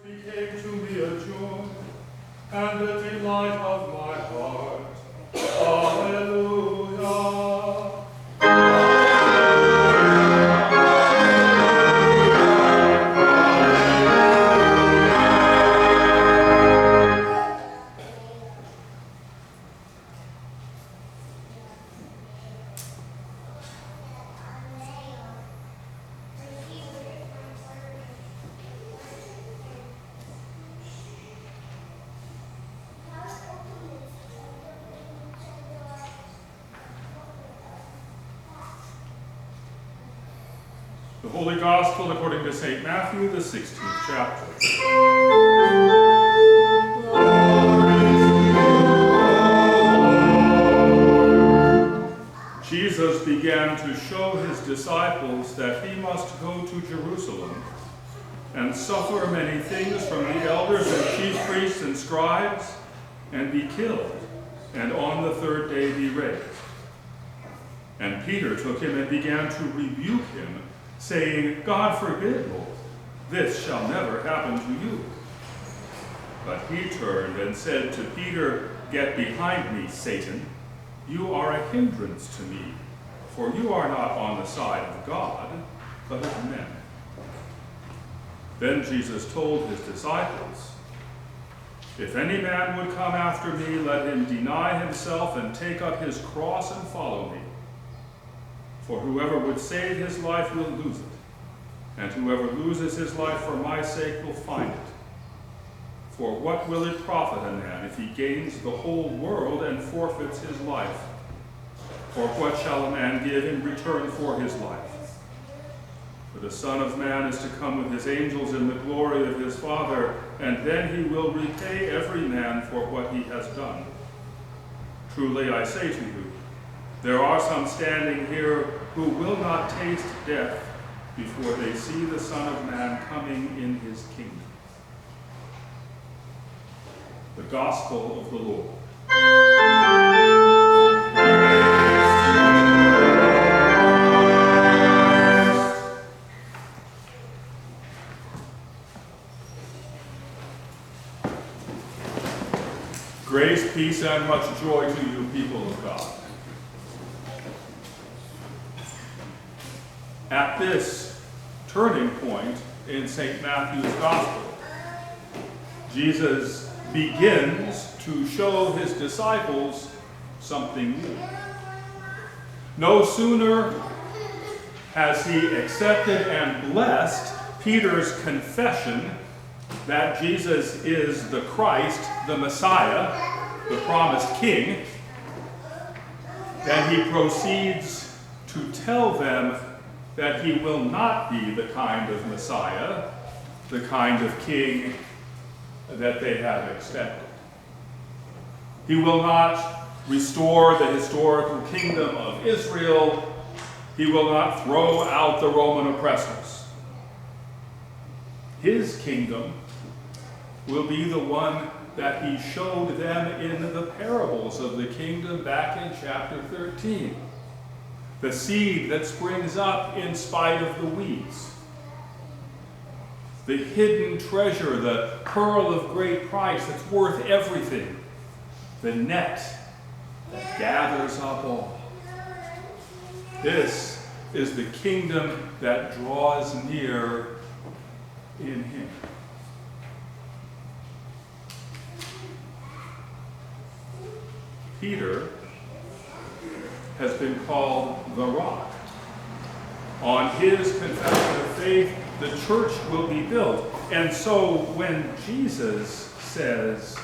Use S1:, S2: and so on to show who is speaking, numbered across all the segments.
S1: became to me a joy and the delight of my heart. Hallelujah. The Holy Gospel according to St. Matthew, the 16th chapter. Jesus began to show his disciples that he must go to Jerusalem and suffer many things from the elders and chief priests and scribes, and be killed, and on the third day be raised. And Peter took him and began to rebuke him, saying, God forbid, Lord, this shall never happen to you. But he turned and said to Peter, Get behind me, Satan. You are a hindrance to me, for you are not on the side of God, but of men. Then Jesus told his disciples, If any man would come after me, let him deny himself and take up his cross and follow me. For whoever would save his life will lose it, and whoever loses his life for my sake will find it. For what will it profit a man if he gains the whole world and forfeits his life? Or what shall a man give in return for his life? For the Son of Man is to come with his angels in the glory of his Father, and then he will repay every man for what he has done. Truly I say to you, there are some standing here who will not taste death before they see the Son of Man coming in his kingdom. The Gospel of the Lord. Grace, peace, and much joy to you, people of God. At this turning point in St. Matthew's Gospel, Jesus begins to show his disciples something new. No sooner has he accepted and blessed Peter's confession that Jesus is the Christ, the Messiah, the promised King, then he proceeds to tell them that he will not be the kind of Messiah, the kind of King that they have expected. He will not restore the historical kingdom of Israel. He will not throw out the Roman oppressors. His kingdom will be the one that he showed them in the parables of the kingdom back in chapter 13. The seed that springs up in spite of the weeds. The hidden treasure, the pearl of great price that's worth everything. The net that gathers up all. This is the kingdom that draws near in him. Peter has been called the Rock. On his confession of faith, the church will be built. And so when Jesus says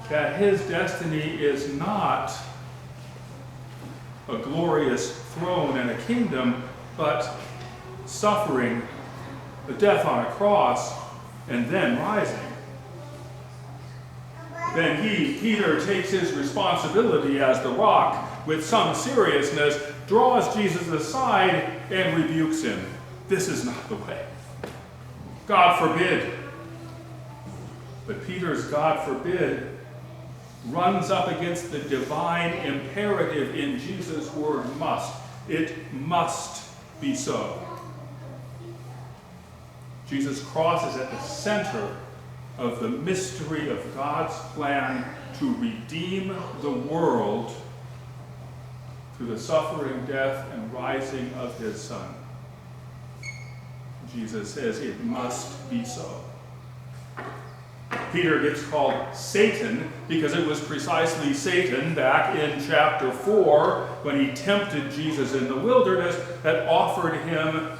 S1: that his destiny is not a glorious throne and a kingdom, but suffering, the death on a cross, and then rising, then Peter, takes his responsibility as the Rock with some seriousness, draws Jesus aside and rebukes him. This is not the way. God forbid. But Peter's God forbid runs up against the divine imperative in Jesus' word, must. It must be so. Jesus' cross is at the center of the mystery of God's plan to redeem the world through the suffering, death, and rising of his Son. Jesus says it must be so. Peter gets called Satan because it was precisely Satan back in chapter 4 when he tempted Jesus in the wilderness that offered him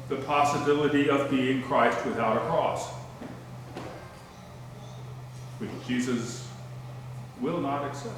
S1: the possibility of being Christ without a cross, which Jesus will not accept.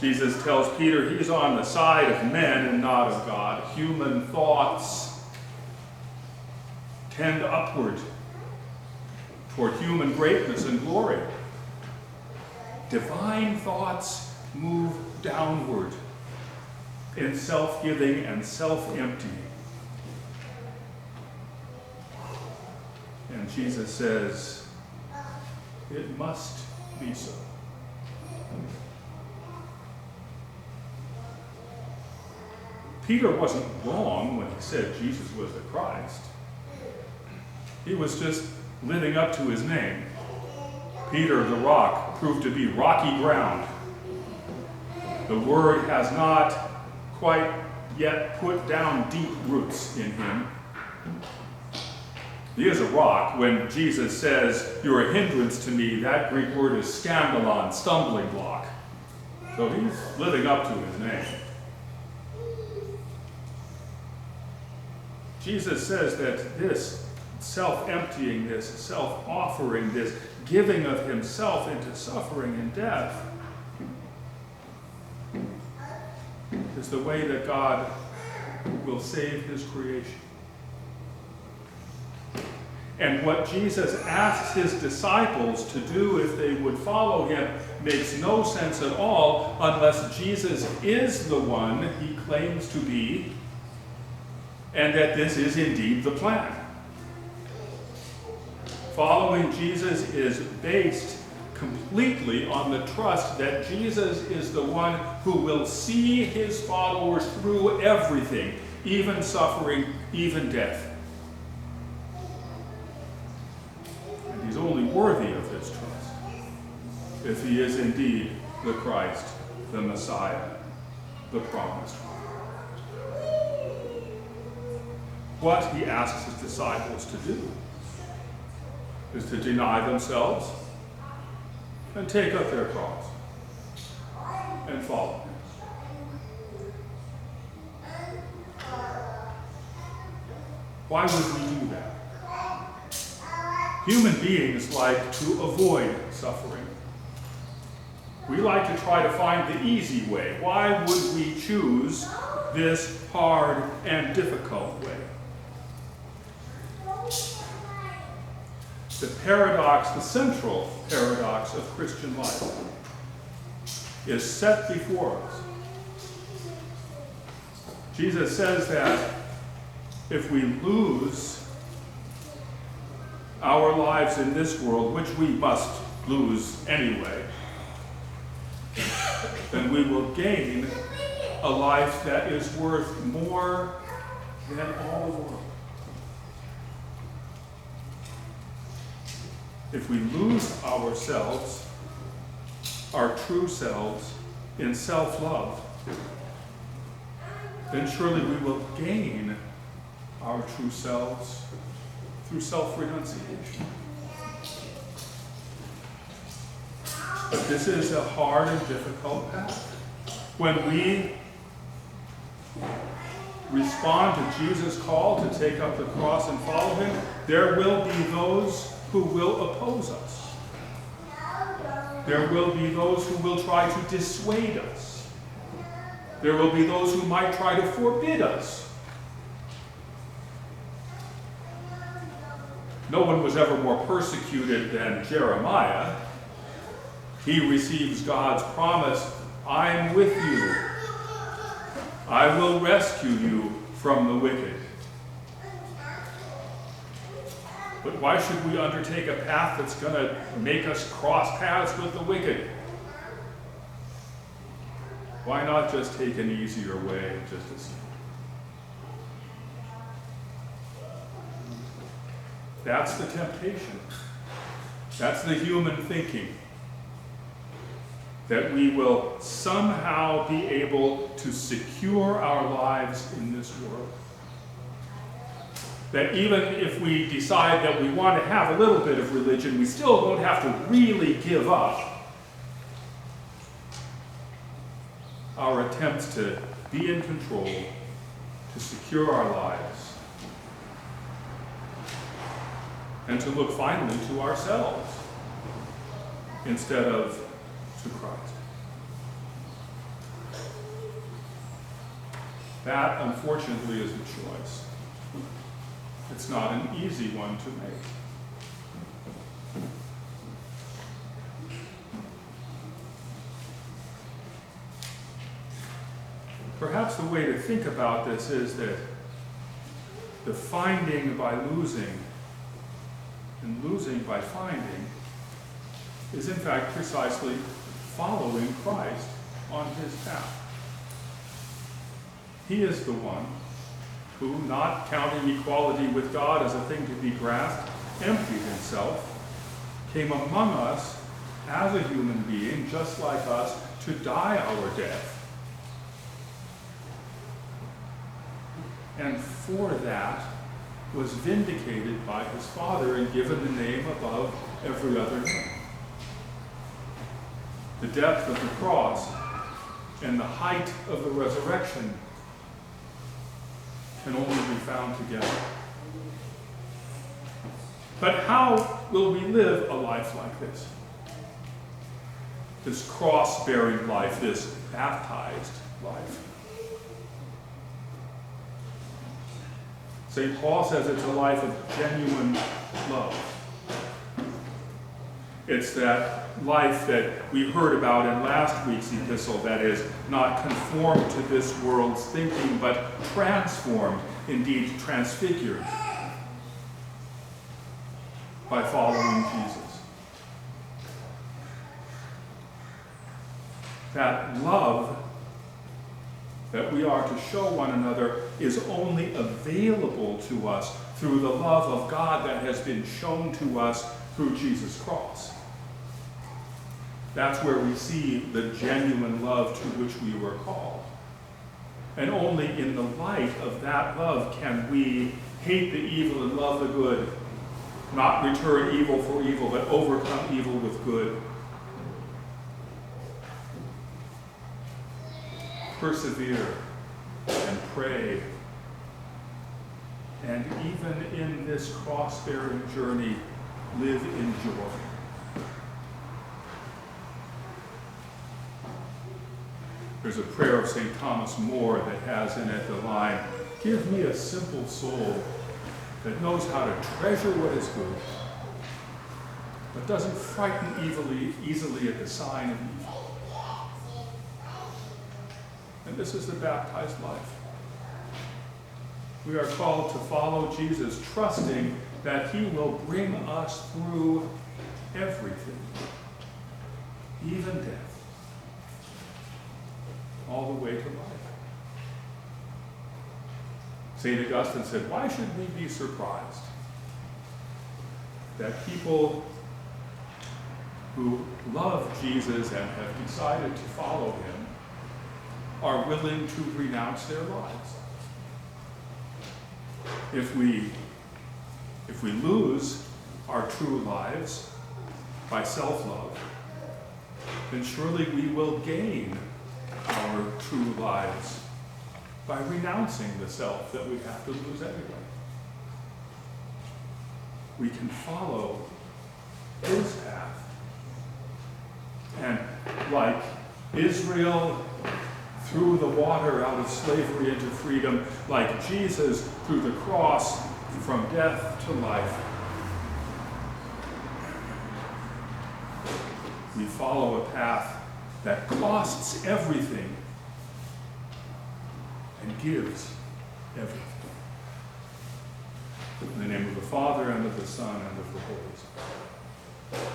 S1: Jesus tells Peter he's on the side of men and not of God. Human thoughts tend upward toward human greatness and glory. Divine thoughts move downward in self-giving and self-emptying. And Jesus says, it must be so. Peter wasn't wrong when he said Jesus was the Christ. He was just living up to his name. Peter the rock proved to be rocky ground. The word has not quite yet put down deep roots in him. He is a rock. When Jesus says, you're a hindrance to me, that Greek word is scandalon, stumbling block. So he's living up to his name. Jesus says that this self-emptying, this self-offering, this giving of himself into suffering and death is the way that God will save his creation. And what Jesus asks his disciples to do if they would follow him makes no sense at all unless Jesus is the one he claims to be, and that this is indeed the plan. Following Jesus is based completely on the trust that Jesus is the one who will see his followers through everything, even suffering, even death. And he's only worthy of this trust if he is indeed the Christ, the Messiah, the promised one. What he asks his disciples to do is to deny themselves and take up their cross and follow him. Why would we do that? Human beings like to avoid suffering. We like to try to find the easy way. Why would we choose this hard and difficult way? The paradox, the central paradox of Christian life is set before us. Jesus says that if we lose our lives in this world, which we must lose anyway, then we will gain a life that is worth more than all the world. If we lose ourselves, our true selves, in self-love, then surely we will gain our true selves through self-renunciation. But this is a hard and difficult path. When we respond to Jesus' call to take up the cross and follow him, there will be those who will oppose us. There will be those who will try to dissuade us. There will be those who might try to forbid us. No one was ever more persecuted than Jeremiah. He receives God's promise, I'm with you. I will rescue you from the wicked. But why should we undertake a path that's going to make us cross paths with the wicked? Why not just take an easier way just as That's the temptation. That's the human thinking. That we will somehow be able to secure our lives in this world. That even if we decide that we want to have a little bit of religion, we still won't have to really give up our attempts to be in control, to secure our lives, and to look finally to ourselves instead of to Christ. That, unfortunately, is a choice. It's not an easy one to make. Perhaps the way to think about this is that the finding by losing and losing by finding is in fact precisely following Christ on his path. He is the one who, not counting equality with God as a thing to be grasped, emptied himself, came among us as a human being, just like us, to die our death. And for that was vindicated by his Father and given the name above every other name. The depth of the cross and the height of the resurrection can only be found together. But how will we live a life like this? This cross-bearing life, this baptized life. St. Paul says it's a life of genuine love. It's that life that we heard about in last week's epistle, that is, not conformed to this world's thinking, but transformed, indeed transfigured, by following Jesus. That love that we are to show one another is only available to us through the love of God that has been shown to us through Jesus' cross. That's where we see the genuine love to which we were called. And only in the light of that love can we hate the evil and love the good, not return evil for evil, but overcome evil with good. Persevere and pray. And even in this cross-bearing journey, live in joy. There's a prayer of St. Thomas More that has in it the line, "Give me a simple soul that knows how to treasure what is good, but doesn't frighten easily at the sign of evil." And this is the baptized life. We are called to follow Jesus, trusting that he will bring us through everything, even death, all the way to life. St. Augustine said, why should we be surprised that people who love Jesus and have decided to follow him are willing to renounce their lives? If we lose our true lives by self-love, then surely we will gain our true lives by renouncing the self that we have to lose anyway. We can follow his path. And like Israel through the water out of slavery into freedom, like Jesus through the cross from death to life, we follow a path that costs everything and gives everything. In the name of the Father, and of the Son, and of the Holy Spirit.